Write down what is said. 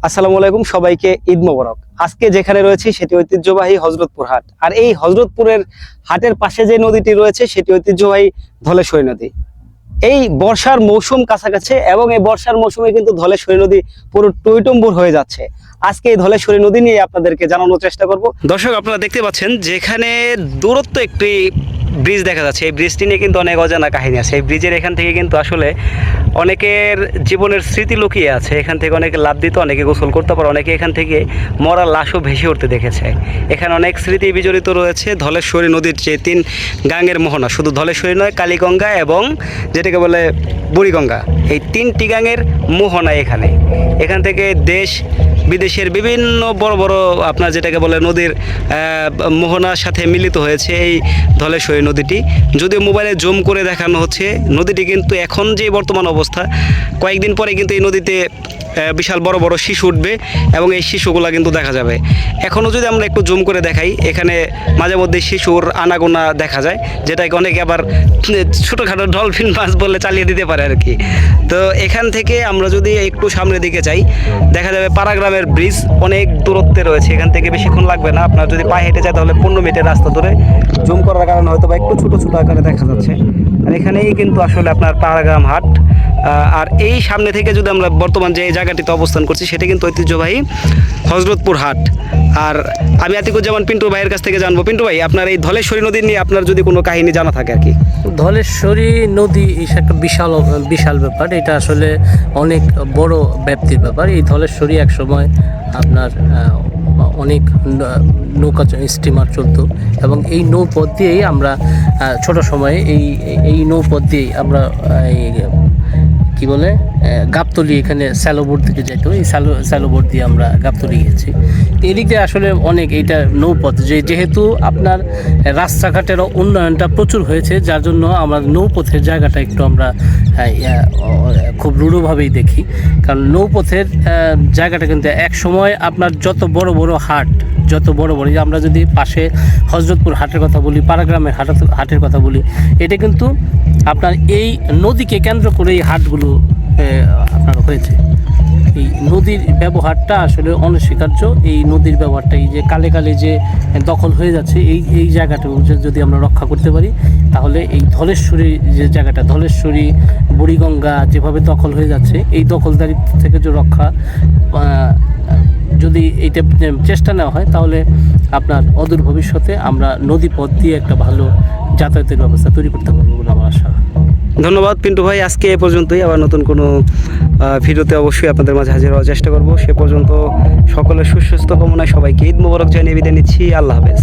আসসালামু আলাইকুম, সবাইকে ঈদ মোবারক। আজকে যেখানে রয়েছে সেটি ঐতিহ্যবাহী হযরতপুর হাট। আর এই হযরতপুরের হাটের পাশে যে নদীটি রয়েছে সেটি ঐতিহ্যবাহী ধলেশ্বরী নদী। এই বর্ষার মৌসুম কাছাকাছি এবং এই বর্ষার মৌসুমে কিন্তু ধলেশ্বরী নদী পুরো টইটম্বুর হয়ে যাচ্ছে। আজকে এই ধলেশ্বরী নদী নিয়ে আপনাদেরকে জানানোর চেষ্টা করব। দর্শক, আপনারা দেখতে পাচ্ছেন যেখানে দূরত্ব একটি ব্রিজ দেখা যাচ্ছে। এই ব্রিজটি নিয়ে কিন্তু অনেক অজানা কাহিনী আছে। এই ব্রিজের এখান থেকে কিন্তু আসলে অনেকের জীবনের স্মৃতি লুকিয়ে আছে। এখান থেকে অনেকে লাভ দিত, অনেকে গোসল করতে পারে, অনেকে এখান থেকে মরা লাশও ভেসে উঠতে দেখেছে। এখানে অনেক স্মৃতি বিজড়িত রয়েছে ধলেশ্বরী নদীর যে তিন গাঙের মোহনা, শুধু ধলেশ্বরী নয়, কালীগঙ্গা এবং যেটাকে বলে বুড়িগঙ্গা, এই তিনটি গাঙের মোহনা এখান থেকে দেশ বিদেশের বিভিন্ন বড় বড় আপনার যেটাকে বলে নদীর মোহনার সাথে মিলিত হয়েছে এই ধলেশ্বরী নদীটি। যদিও মোবাইলে জুম করে দেখানো হচ্ছে, নদীটি কিন্তু এখন যে বর্তমান অবস্থা, কয়েকদিন পরে কিন্তু এই নদীতে বিশাল বড় বড় শিশু উঠবে এবং এই শিশুগুলা কিন্তু দেখা যাবে। এখনও যদি আমরা একটু জুম করে দেখাই, এখানে মাঝে মধ্যে শিশুর আনাগোনা দেখা যায়, যেটাকে অনেকে আবার ছোটোখাটো ডলফিন মাছ বলে চালিয়ে দিতে পারে আর কি। তো এখান থেকে আমরা যদি একটু সামনের দিকে যাই, দেখা যাবে পাড়াগ্রামের ব্রিজ অনেক দূরত্বে রয়েছে। এখান থেকে বেশিক্ষণ লাগবে না, আপনার যদি পায়ে হেঁটে যায় তাহলে 15 মিনিটের রাস্তা ধরে। জুম করার কারণে হয়তো বা একটু ছোটো ছোটো আকারে দেখা যাচ্ছে। আর এখানেই কিন্তু আসলে আপনার পাড়াগ্রাম হাট। আর এই সামনে থেকে যদি আমরা বর্তমান যে জায়গাটিতে অবস্থান করছি সেটা কিন্তু ঐতিহ্যবাহী হযরতপুর হাট। আর আমি আতিকুজ্জামান পিন্টু ভাইয়ের কাছ থেকে জানবো, পিন্টু ভাই, আপনার এই ধলেশ্বরী নদী নিয়ে আপনার যদি কোনো কাহিনী জানা থাকে আর কি। ধলেশ্বরী নদী একটা বিশাল ব্যাপার। এটা আসলে অনেক বড় ব্যাপ্তির ব্যাপার। এই ধলেশ্বরী এক সময় আপনার অনেক নৌকা স্টিমার চলতো এবং এই নৌপথ দিয়েই আমরা ছোট সময়ে এই নৌপথ দিয়েই আমরা কি বলে গাবতলী, এখানে স্যালোবোট দিকে যেত। এই স্যালোবোট দিয়ে আমরা গাবতলী গেছি। এদিক দিয়ে আসলে অনেক এইটা নৌপথ, যেহেতু আপনার রাস্তাঘাটের উন্নয়নটা প্রচুর হয়েছে, যার জন্য আমরা নৌপথের জায়গাটা একটু আমরা খুব রূঢ়ভাবেই দেখি। কারণ নৌপথের জায়গাটা কিন্তু এক সময় আপনার যত বড় বড় হাট, আমরা যদি পাশে হযরতপুর হাটের কথা বলি, পাড়াগ্রামের হাটের কথা বলি, এটা কিন্তু আপনার এই নদীকে কেন্দ্র করে এই হাটগুলো আপনার হয়েছে। এই নদীর ব্যবহারটা আসলে অনস্বীকার্য। এই নদীর ব্যবহারটা এই যে কালে কালে যে দখল হয়ে যাচ্ছে, এই জায়গাটা যদি আমরা রক্ষা করতে পারি, তাহলে এই ধলেশ্বরী যে জায়গাটা, ধলেশ্বরী বুড়িগঙ্গা যেভাবে দখল হয়ে যাচ্ছে, এই দখলদারি থেকে যে রক্ষা যদি এইটা চেষ্টা নেওয়া হয়, তাহলে আপনার অদূর ভবিষ্যতে আমরা নদী পথ দিয়ে একটা ভালো যাতায়াতের ব্যবস্থা তৈরি করতে পারবো বলে আমার আশা। ধন্যবাদ পিন্টু ভাই, আজকে এ পর্যন্তই। আবার নতুন কোনো ভিডিওতে অবশ্যই আপনাদের মাঝে হাজির হওয়ার চেষ্টা করব। সে পর্যন্ত সকলের সুস্বাস্থ্য কামনায় সবাইকে ঈদ মোবারক জানিয়ে বিদায় নিচ্ছি। আল্লাহ হাফেজ।